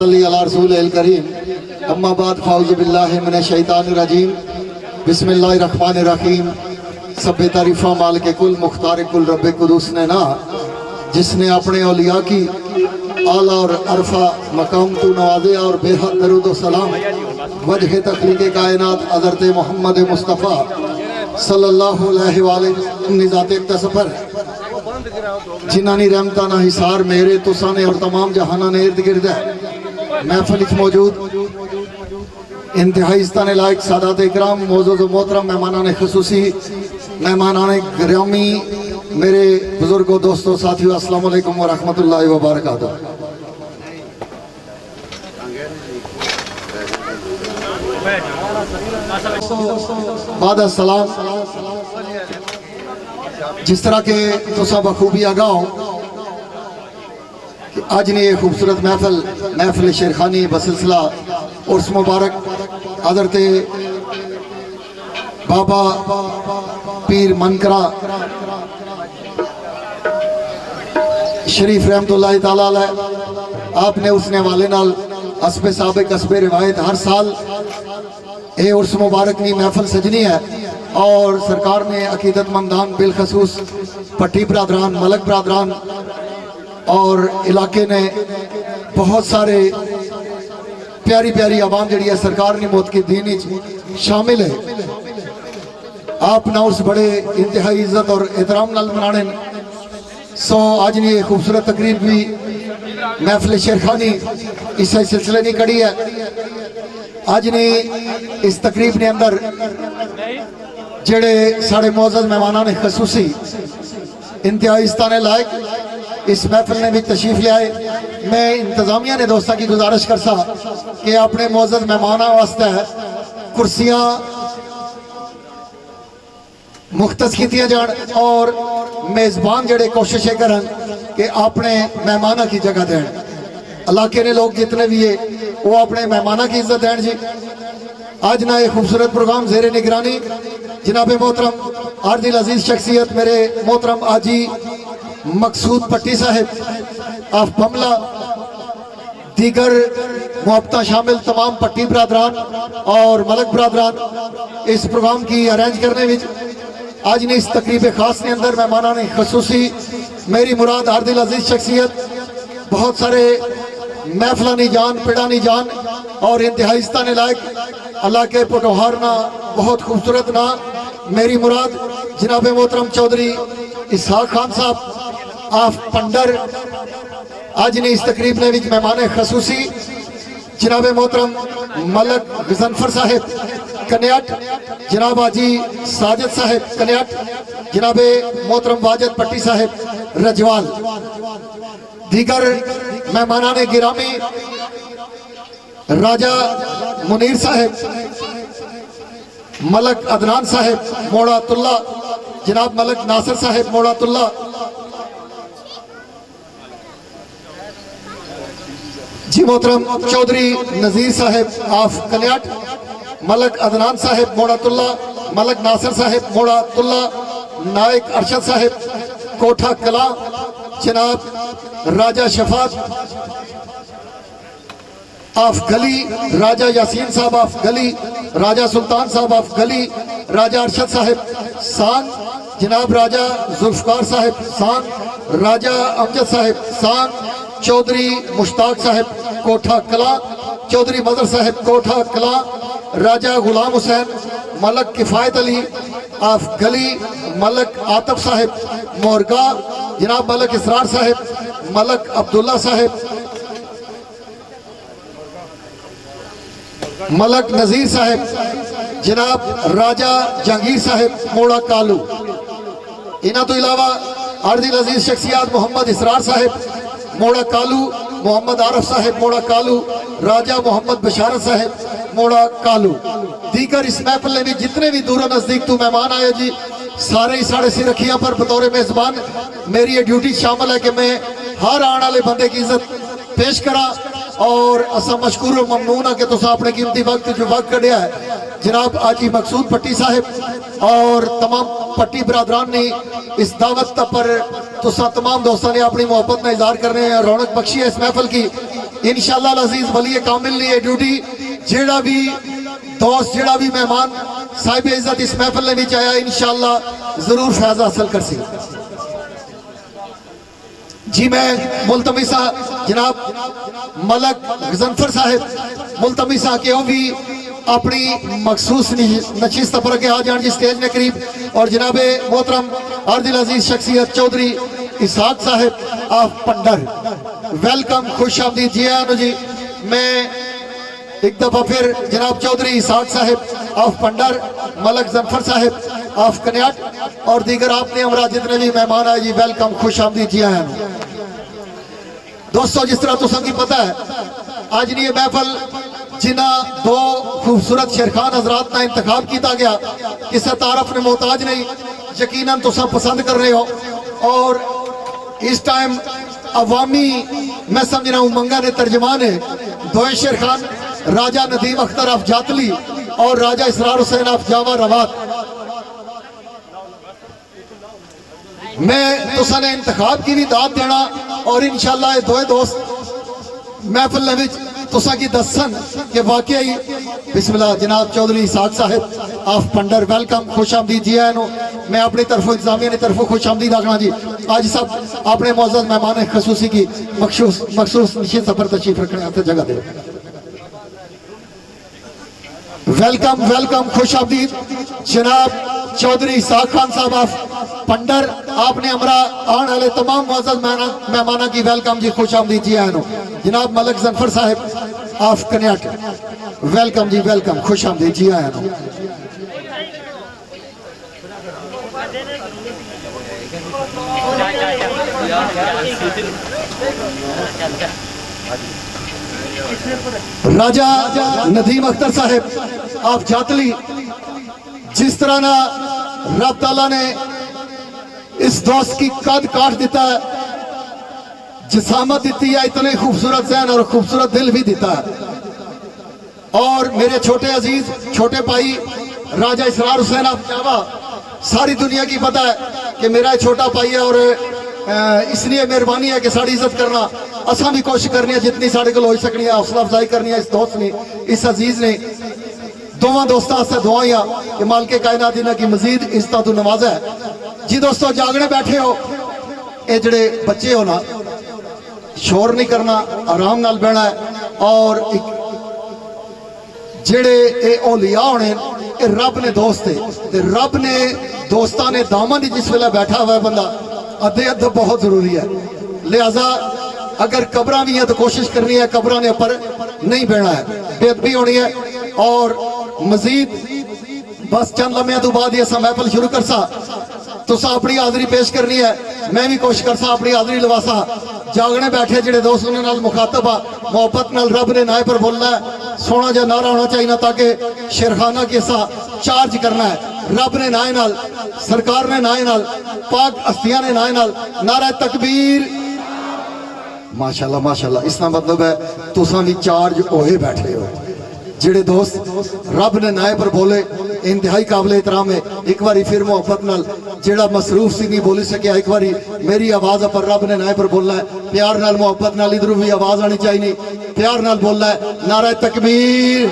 करीम अम्मा बाद फ़ाउज़ु बिल्लाहि मिनश शैतानिर रजीम बिस्मिल्लाहिर्रहमानिर रहीम। सब तारीफ़ा मालिक कुल मुख्तार कुल रब्बे कुदूस ने ना, जिसने अपने औलिया की आला और अरफा मकाम तू नवाजे और बेहद दरूद व सलाम वजह तख्लीक़ कायनात हज़रत मोहम्मद मुस्तफ़ा सल्लल्लाहु अलैहि वसल्लम निज़ात तसफ़र जिन्हानी रहमता ना हिसार मेरे तुसाने और तमाम जहाना ने इर्द गिर्द है महफिल मौजूद इंतहाई इस्ताने लायक सादात इकराम मौजूद मोहतरम मेहमानान खसूसी मेहमानान ग्रामी मेरे बुजुर्गों दोस्तों साथियों अस्सलाम वालेकुम व रहमतुल्लाहि व बरकातहू। बाद सलाम जिस तरह के तुसा बखूबी आगाओ कि आज ने एक खूबसूरत महफिल शेरखानी बसिलसिला उर्स मुबारक हज़रत बाबा पीर मनकरा शरीफ रहमतुल्लाहि ताला अलैह आपने उसने वाले नाल हस्बे साबिक हस्बे रिवायत हर साल ये उर्स मुबारक नी महफिल सजनी है और सरकार ने अकीदतमंदान बिलखसूस पट्टी बरादरान मलक बरादरान और इलाके ने बहुत सारे प्यारी प्यारी आवाम जी है सरकार ने मौत की दीन शामिल है। आप ना उस बड़े इंतहाई इज्जत और एहतराम नाल मनाने सो आज ने ये खूबसूरत तकरीब भी महफिल शेरखानी इस सिलसिले नहीं कड़ी है। आज ने इस तकरीब ने अंदर जेड़े साढ़े मोअज़्ज़ज़ मेहमानान ने खसूसी इंतहाई इस्ताने लायक इस महफिल ने भी तशरीफ ले आए। मैं इंतजामिया ने दोस्तों की गुजारिश कर सा कि अपने मोअज़्ज़ज़ मेहमाना वास्ते कुर्सियां मुख्तस की जान और मेज़बान जड़े कोशिश करन कि अपने मेहमाना की जगह दें। इलाके ने लोग जितने भी है वो अपने मेहमाना की इज्जत दें जी। आज ना एक खूबसूरत प्रोग्राम ज़ेरे निगरानी जनाब मोहतरम आर्दिल अजीज शख्सियत मेरे मोहतरम आजी मकसूद पट्टी साहब ऑफ बमला दीगर मुहब्बता शामिल तमाम पट्टी बरादरान और मलक बरादरान इस प्रोग्राम की अरेंज करने में आज ने इस तकरीब खास के अंदर मेहमाना ने खसूसी मेरी मुराद आर्दिल अजीज शख्सियत बहुत सारे महफिलानी जान पिड़ानी जान और इंतहाइस्ता ने लायक अल्लाह के पटोहार ना बहुत खूबसूरत ना मेरी मुराद जनाब मोहतरम चौधरी इसहाक खान साहब आफ पंडर आज ने इस तकरीब ने भी मेहमान खसूसी जनाब मोहतरम मलक गजनफर साहब कन्याट जनाब आजी साजिद साहब कन्याट जनाब मोहतरम वाजिद पट्टी साहब रजवाल दीगर मेहमाना ने गिरामी राजा मुनीर साहब मलक अदनान साहब मोड़ातुल्ला जनाब मलक नासिर साहब मोड़ातुल्ला जी मोहतरम चौधरी नजीर साहब आफ कन्याट मलक अदनान साहब मोड़ातुल्ला मलक नासिर साहब मोड़ातुल्ला नायक अरशद साहब कोठा कला जनाब राजा शफात आफ गली राजा यासीन साहब आफ गली राजा सुल्तान साहब आफ गली राजा अरशद साहब सांग जनाब राजा जुल्फकार साहब सांग राजा अमजद साहब सांग चौधरी मुश्ताक साहब कोठा कला चौधरी मदर साहब कोठा कला राजा गुलाम हुसैन मलक किफायत अली आफ गली मलक आतफ साहब मोरगा जनाब मलक इसरार साहब मलक अब्दुल्ला साहब मलक नजीर साहब जनाब राजा जहांगीर साहब मोड़ा कालू इन्हों तो इलावा आर्दिल अजीज शख्सियात मोहम्मद इसरार साहब मोड़ा कालू मोहम्मद आरफ साहब मोड़ा कालू राजा मोहम्मद बशारत साहब मोड़ा कालू दीगर इस महफिल में भी जितने भी दूर नजदीक तो मेहमान आए जी सारे ही साढ़े सिर रखियां पर बतौर मेजबान मेरी ये ड्यूटी शामिल है कि मैं हर आने वाले बंदे की इज्जत पेश करा और असा मशकूर और ममनून है कि तुसा अपने कीमती वक्त जो वक्त कढ़िया है जनाब आजी मकसूद पट्टी साहब और तमाम पट्टी बरादरान ने इस दावत पर तुसा तमाम दोस्तों ने अपनी मोहब्बत में इजहार करने हैं रौनक बख्शी है इस महफिल की इंशाअल्लाह अजीज वली कामिल ने यह ड्यूटी जेड़ा भी दोस्त जेड़ा भी मेहमान साहिब इज्जत इस महफिल में आया इंशाअल्लाह जरूर फैज हासिल कर सी। जी मैं मुल्तमिसा जनाब मलक गजनफर साहब मुल्तमिसा के भी अपनी मखसूस नशिस्त पर के आ जान जी स्टेज में करीब और जनाब मोहतरम अर्दिल अजीज शख्सियत चौधरी इसहाक साहब ऑफ पंडर वेलकम खुश आमदीद जी आनो जी। मैं एक दफा फिर जनाब चौधरी इसहाक साहब ऑफ पंडर मलक जफर साहब ऑफ कन्याट और दीगर आपने हमारा जितने भी मेहमान आए जी वेलकम खुश आमदीद जी आनो। दोस्तों जिस तरह तुसा की पता है आज नहीं महफल जिन्हें दो खूबसूरत शेरखान हजरात का इंतखाब किया गया किसी तारफ ने मोहताज नहीं यकीनन तुसा पसंद कर रहे हो और इस टाइम अवामी मैं समझ रहा हूँ मंगा ने तर्जमान है दो शेरखान राजा नदीम अख्तर ऑफ जातली और राजा इसरार हुसैन ऑफ जावा रवात। मैं तुसा ने इंतखाब की भी दाद देना और इंशाअल्लाह ये दो दोस्त महफिल तुसा की दसन के वाकई बिस्मिल्लाह जनाब चौधरी इसहाक साहब ऑफ पंडर वेलकम खुश आमदीद जी आए। मैं अपनी तरफों इंतजामिया की तरफों खुश आमदीद आखना जी। आज सब अपने मौजूद मेहमान खसूसी की मखसूस निश्चित सफर तशरीफ रखने आते जगह दे वेलकम वेलकम खुश आमदीद जनाब चौधरी इसहाक खान साहब ऑफ पंडर आपने हमारा आने वाले तमाम मौजूद मेहमान की वेलकम जी खुश आमदीद जी आए। जनाब मलक जफर साहब ऑफ कन्याट वेलकम जी वेलकम खुश आमदीद जी आए। राजा नदीम अख्तर साहब ऑफ जातली जिस तरह ना रब ताला ने इस दोस्त की कद काट देता है जिसामत दी है इतने खूबसूरत जहन और खूबसूरत दिल भी देता है और मेरे छोटे अजीज छोटे भाई राजा इसरार हुसैन ऑफ जावा सारी दुनिया की पता है कि मेरा छोटा भाई है और इसलिए मेहरबानी है कि साड़ी इज्जत करना असा भी कोशिश करनी है जितनी साढ़े को हो सकनी है हौसला अफजाई करनी है इस दोस्त ने इस अजीज ने दोवां दोस्तों से दुआइयां कि मालिक कायनात इन्हां की मजीद इज्जत तो नवाजा है जी। दोस्तों जागने बैठे हो ये जड़े बच्चे हो ना शोर नहीं करना आराम नाल बहना है और जेड़े ए औलिया होने ये रब ने दोस्त है रब ने दोस्तां ने दामन जिस वेले बैठा हुआ है बंदा अद्धे अदब बहुत जरूरी है। लिहाजा अगर कब्रां भी है तो कोशिश करनी है कब्रां ने पर नहीं बहना है बेअदबी होनी है और मजीद बस चंद लम्हे तो बाद ये महफल शुरू कर सा तुसा अपनी हाजरी पेश करनी है मैं भी कोशिश कर सा अपनी हाजरी लवासा। जागने बैठे जेडे दोस्त उन्हें नाल मुखातब आ मोहब्बत नाल रब ने नाए पर बोलना है सोना जा नारा होना चाहिए ताकि शेरखाना के सा चार्ज करना है रब ने नाए नाल सरकार ने नाए नाल पाक हस्तियां ने नाए नाल नारा तकबीर माशाल्लाह माशाल्लाह। इसका मतलब है तुसा भी चार्ज होए बैठे हो जेडे दोस्त रब ने नाए पर बोले इंतहाई काबिल एहतराम है। एक बार फिर मोहब्बत नाल जेड़ा मसरूफ सी नहीं बोली सके एक बार मेरी आवाज पर रब ने नाए पर बोलना है प्यार नाल मोहब्बत नाल इधरों भी आवाज आनी चाहिए प्यार नाल बोलना है नारा तकबीर।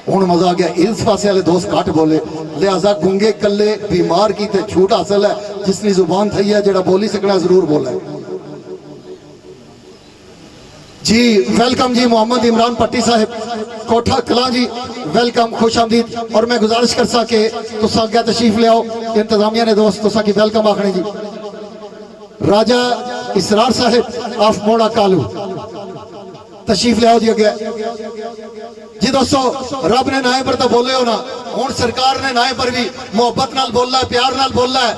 हुण मजा आ गया इस पासे वाले दोस्त घट बोले लिहाजा गूंगे कले बीमार की ते छूट हासिल है जिसकी जुबान थी है जेड़ा बोली सकना जरूर बोला है जी। वेलकम जी मोहम्मद इमरान पट्टी साहब कोठा कला जी वेलकम खुश आमदीद और मैं गुजारिश कर सके तुसा अगे तशरीफ ले आओ इंतजामिया ने दोस्त तुसा की वेलकम आखनी जी। राजा इसरार साहब ऑफ मोड़ा कालू तशरीफ ले आओ जी अगे जी। दोस्तों रब ने नाए पर तो बोले हो ना हुण सरकार ने नाए पर भी मोहब्बत नाल बोलना है प्यार नाल बोलना है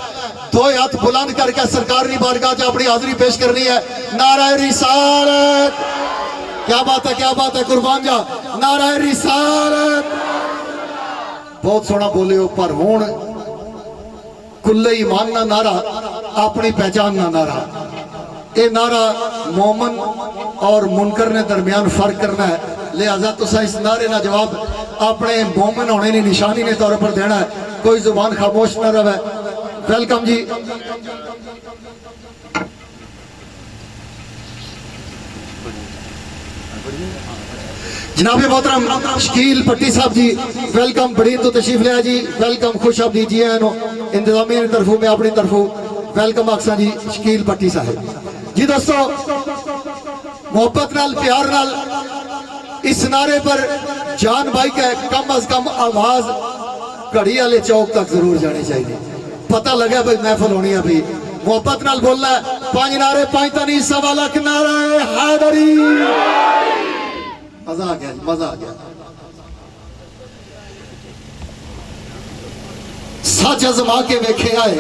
दो हाथ बुलंद करके सरकार की बारगाह च अपनी हाजिरी पेश करनी है नारा रिसालत क्या बात है कुर्बान जा नारा रिसालत बहुत सोना बोले हो पर हुण कुल्ले ईमान ना नारा अपनी पहचान ना नारा ये नारा मोमन और मुनकर ने दरमियान फर्क करना है लिहाजा तुसा इस नारे ना जवाब अपने मोमन होने की निशानी ने तौर पर देना है कोई जुबान खामोश न रहे। वेलकम जी। जनाब मोहतरम शकील भट्टी साहब जी वेलकम, बड़ी तो तशरीफ लिया जी, वेलकम, खुश आमदी जी आनो इंतजामिया की तरफों में अपनी तरफों वेलकम आखसा जी शकील भट्टी साहब जी। दोस्तों मोहब्बत नाल प्यार नाल इस नारे पर जान भाई का कम अज कम आवाज घड़ी वाले चौक तक जरूर जानी चाहिए, पता लगा भाई महफिल होनी है, भाई मोहब्बत नाल बोलना है। 5 नारे 5 तनी 1.25 लाख नारे हैदरी। मजा आ गया जी, मजा आ गया। सच अजमा के वेखे आए,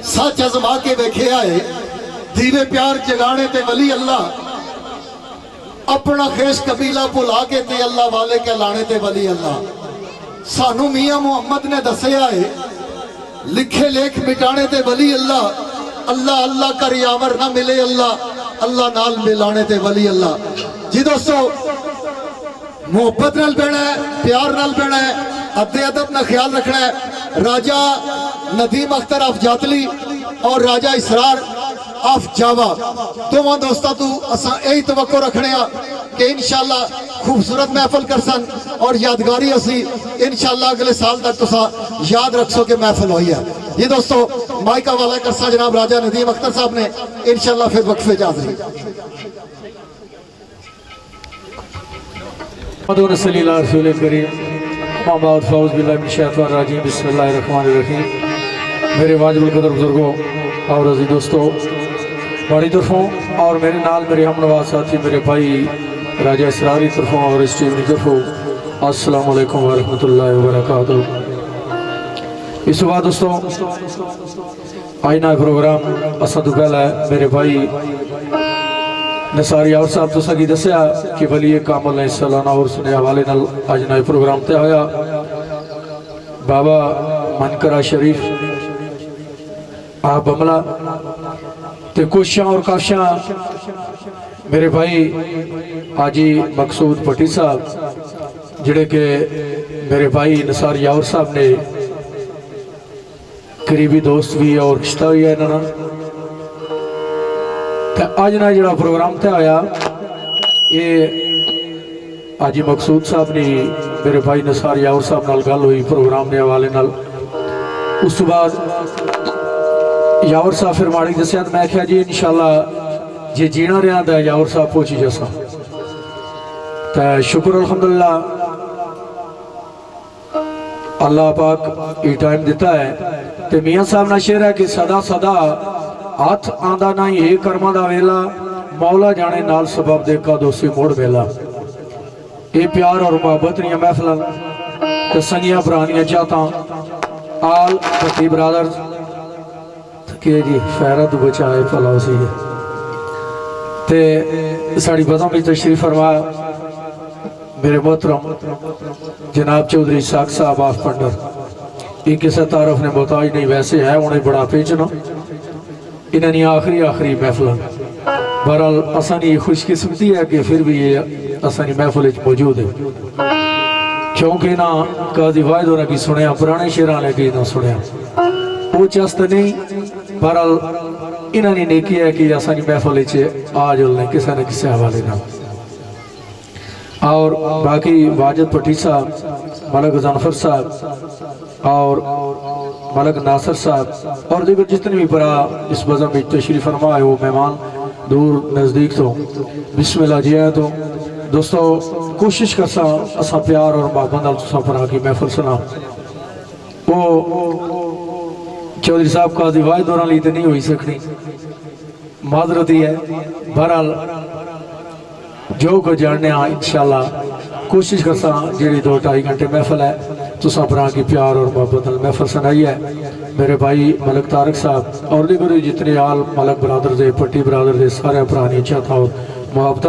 सच अजमा के वेखे आए, दीवे प्यार जगाने ते वली अल्लाह, अपना खेश कबीला भुला के ते अल्लाह वाले के लाने ते वली अल्लाह। सानू मियां मुहम्मद ने दसिया है, लिखे लेख मिटाने ते वली अल्लाह, अल्लाह अल्लाह कर यावर ना मिले अल्लाह, अल्लाह नाल मिलाने ते वली अल्लाह। जी दोस्तों मोहब्बत नाल बहना है, प्यार नाल बहना है, अद्दे अदब ना ख्याल रखना है। राजा नदीम अख्तर ऑफ जातली और राजा इसरार ऑफ जावा दोवां दोस्तों तू असा यही तवक्को रखने कि इंशाअल्लाह खूबसूरत महफिल कर सन और यादगारी असी इंशाअल्लाह अगले साल तक तुसा याद रखसो कि महफिल हुई है। ये दोस्तों माइका वाला करसा जनाब राजा नदीम अख्तर साहब ने इंशाअल्लाह फिर वक्फे जाजरी। मेरे वाजिबुल कदर बुजुर्गों और अजी दोस्तों बड़ी तरफों और मेरे नाल मेरे हमनवाज साथी मेरे भाई राजा इसरारी तरफों और इस टीम की तरफों अस्सलाम वालेकुम व रहमतुल्लाहि व बरकातहू। इस बाद दोस्तों आईना प्रोग्राम असा तो पहला मेरे भाई नसारी और साहब तो सगी दसिया कि वली कामल ने सालाना और सुने हवाले नाल अज नए प्रोग्राम तय होया। बाबा मनकरा शरीफ आप बमला ते कोशिशां और काशियां मेरे भाई आजी मकसूद भट्टी साहब जिहड़े के मेरे भाई नसार यावर साहब ने करीबी दोस्त भी और रिश्ता भी है इन्होंने। अज ना जो प्रोग्राम तय होया ये आजी मकसूद साहब ने मेरे भाई नसार यावर साहब नाल गल हुई प्रोग्राम के हवाले नाल। उस तो बाद यावर साहब फिर माड़ी दसिया तो मैं क्या जी इंशाअल्लाह जे जीना रहा तो यावर साहब पहुंची जैसा तो शुक्र अल्हम्दुलिल्लाह अल्लाह पाक ये टाइम दिता है। तो मियाँ साहब ना शेर है कि सदा सदा हाथ आंदा ना ये कर्मा दा वेला, मौला जाने नाल सबब दे का दोस्ती मोड़ वेला। ये प्यार और मोहब्बत दियां महफिल ते संगियां भरानियां चाहता आल भट्टी ब्रादर्स के जी फैरा तो बचाए भला उसी ते साड़ी बदों में तशरीफ फरमा मेरे मोहतरम जनाब चौधरी साग साहब आफ पंडर। ये किसी तारफ ने मोहताज नहीं, वैसे है उन्हें बड़ा पेचना इन्होंने आखिरी महफिल। बहरहाल असानी खुशकिस्मती है कि फिर भी ये असानी महफिल मौजूद है, क्योंकि ना काजी वाहिद होना की सुने पुराने शेर लेके ना सुने वो चस्त नहीं। बहरहाल इन्होंने नहीं किया कि असानी महफिल आ जुलने किसी न किसी हवाले ना। और बाकी वाजिद भट्टी साहब, मलक जानफर साहब और मलक नासर साहब और दीगर जितने भी बड़ा इस बज़म में तशरीफ फरमा है वो मेहमान दूर नज़दीक तो बिस्मिल्लाह जी है। तो दोस्तों कोशिश कर सा असा प्यार और मोहब्बत फरा की महफिल सुना। वो चौधरी साहब का दिवाई दौरान ली तो नहीं हुई सकनी, माजरत ही है। बहरहाल जो को जानने इंशाअल्लाह कोशिश कर सा जी 2-2.5 घंटे महफिल है तुसा भरा की प्यार और मोहब्बत महफिल सुनाई है। मेरे भाई मलक तारक साहब और दीगर जितने आल मलक बरादर दे भट्टी बरादर दे सारे भरा ने चाहता और मोहब्बत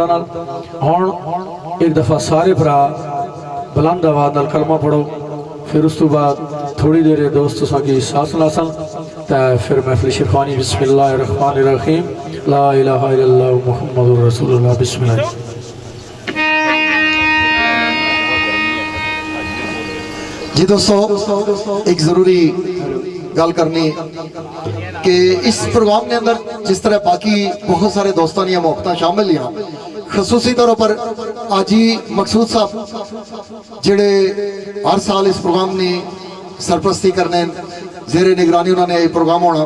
हुण एक दफ़ा सारे भरा बुलंद आवाज़ नाल कलमा पढ़ो, फिर उस तो बाद थोड़ी देर दोस्त की सांस लासन तो फिर महफिल शिरखानी। बिस्मिल्लाहिर्रहमानिर्रहीम ला इलाहा इल्लल्लाह मुहम्मदुर रसूलुल्लाह। बिस्मिल्लाह। जी दोस्तों एक ज़रूरी गल करनी कि इस प्रोग्राम के अंदर जिस तरह बाकी बहुत सारे दोस्तों दी मोहब्बत शामिल हैं, खसूसी तौर पर आजी मकसूद साहब जेड़े हर साल इस प्रोग्राम ने सरपरस्ती करने जेरे निगरानी उन्होंने ये प्रोग्राम होना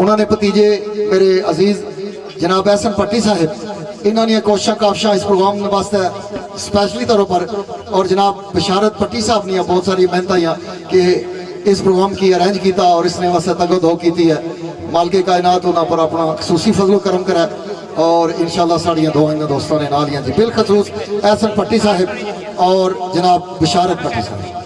उन्होंने भतीजे मेरे अजीज जनाब एहसन पट्टी साहब इन्होंने कोशिशें काफिशां इस प्रोग्राम वास्ते स्पेशली तौर पर और जनाब बशारत पट्टी साहब ने बहुत सारी मेहनत आईयां कि इस प्रोग्राम की अरेंज किया और इसने वास्ते तगो की है। मालिक कायनात उन्होंने पर अपना खसूसी फजलो करम करा और इंशाल्लाह साड़ियाँ दुआ इन दोस्तों ने नाल जी बिलखसूस एहसन पट्टी साहब और जनाब बशारत पट्टी साहब।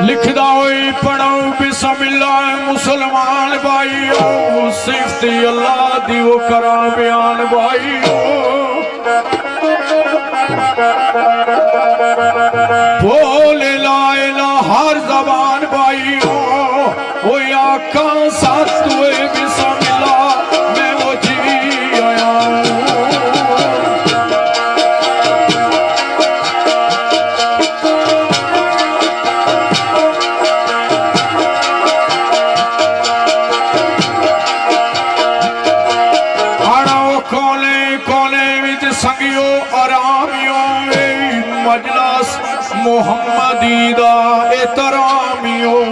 लिखदा होई पढ़ाओ बिस्मिल्लाह मुसलमान भाईओ, सिफ्त अल्लाह दी वो करा बयान भाईओ। बोले ला इलाहा हर जबान भाईओ, वो आका साथ हुए बिस्मिल्लाह मैं वो जी आया हूं। संगियो आरामियों मजलस मोहम्मदी दा एहतरामियों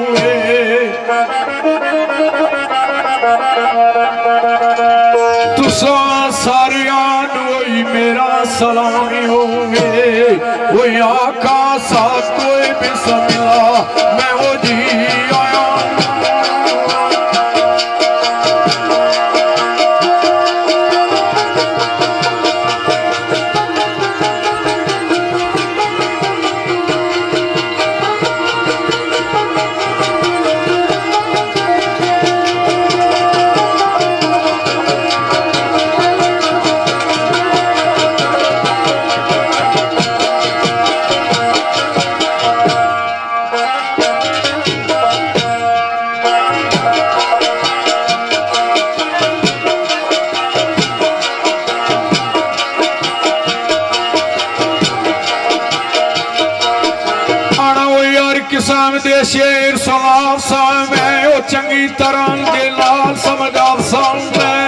तुसा सारियां नूं मेरा सलामी होवे वो आका साथ कोई बिस्मिल्लाह मैं वो जी आया। किस्म दे शेर सुनाव सा मैं वो चंगी तरह के लाल समझाव सा मैं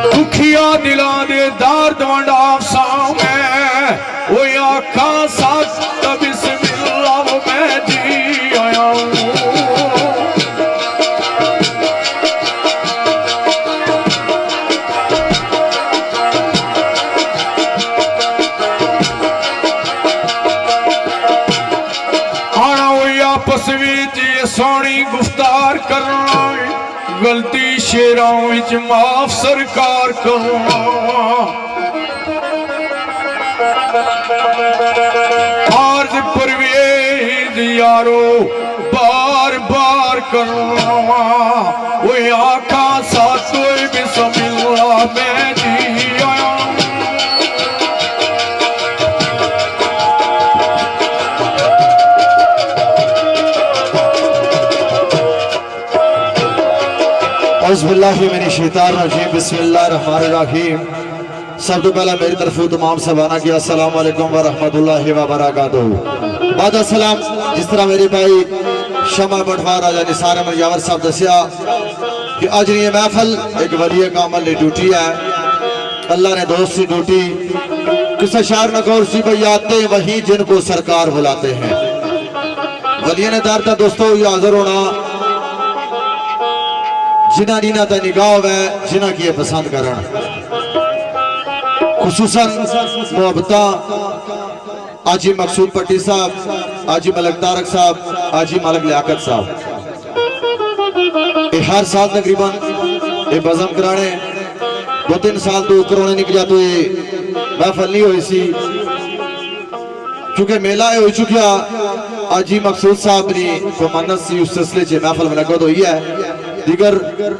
दुखिया दिला दे दर्द वंडाव सा मैं वो आखा साथ बिस्मिल्लाह वो मैं जी आया हूँ। सोनी गुफ्तार करना गलती शेरों विच माफ सरकार करना आर्ज परवेज यारो बार बार करना वो आखा साथ कोई बिस्मिल्लाह मैं जी आया। बिस्मिल्लाहिर्रहमानिर्रहीम। सब तो पहला मेरी तरफ तमाम सबाना की अस्सलाम वालेकुम व रहमतुल्लाहि व बरकातहू। बाद अस्सलाम जिस तरह मेरे भाई शमा बटवार राजा निसार अहमद यावर साहब दसिया कि अज ये महफल एक वली कामल की ड्यूटी है, अल्लाह ने दोस्त सी ड्यूटी किसी शार नगौर सी भाई आते वही जिनको सरकार बुलाते हैं। वलिया ने दारता दोस्तों ये हाजिर होना जिन्हें नीना तो निगाह है जिन्हें की पसंद करन खुसूसन मोहब्बत आजी मकसूद पट्टी साहब, आजी मलक तारक साहब, आजी मलक लियाकत साहब हर साल तकरीबन ये बज़म कराने 2-3 साल तो कोरोना निकला तो ये महफल नहीं हुई सी क्योंकि मेला हो चुका। आजी मकसूद साहब ने को मन्नत सी उस सिलसिले से महफल मुनक़्क़द हुई है। दीगर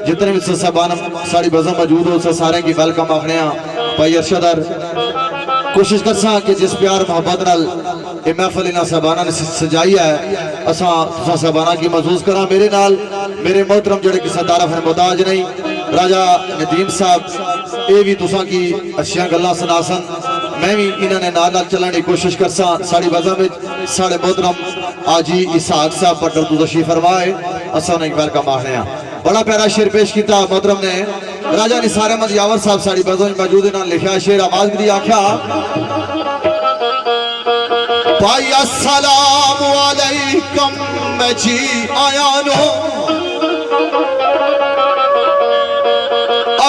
जितने भी साहबान साड़ी बज़म मौजूद हो सारे की वेलकम आखने भाई अरशदर कोशिश कर सा कि जिस प्यार मोहब्बत नाल ये महफल इन्हां साहबाना ने सजाई है असा तुसां साहबाना की महसूस करा। मेरे नाल मेरे मोहतरम जड़े किसी तारफ ने मोहताज नहीं राजा नदीम साहब ये भी तुसां की अच्छियां गल्लां सुनासन मैं भी इन्होंने नाल चलने की कोशिश कर सा। साड़ी बज़म में साढ़े मोहतरम आजी इसहाक साहब पटर तू तशरीफ फरमाए असा उन्हें वेलकम आखने बड़ा प्यारा शेर पेश किया मोहतरम ने राजा निसार अहमद यावर साहब साड़ी बज़म मौजूद इन्होंने लिखा शेर आवाज भी आख्या भाई अस्सलाम वालेकुम मैं जी आया नो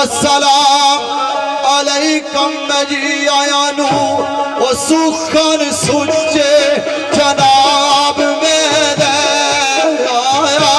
अस्सलाम अलैकुम मैं जी आया नो ओ सुखन सुचे जनाब मेरे आया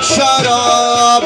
शराब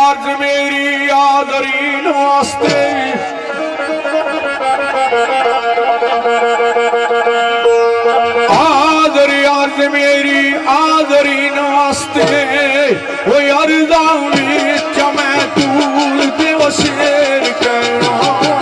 अर्ज मेरी आदरीन वास्ते आदर अर्ज मेरी आदरीन वास्ते वो अर्जा विच मैं तू दे शेर कहना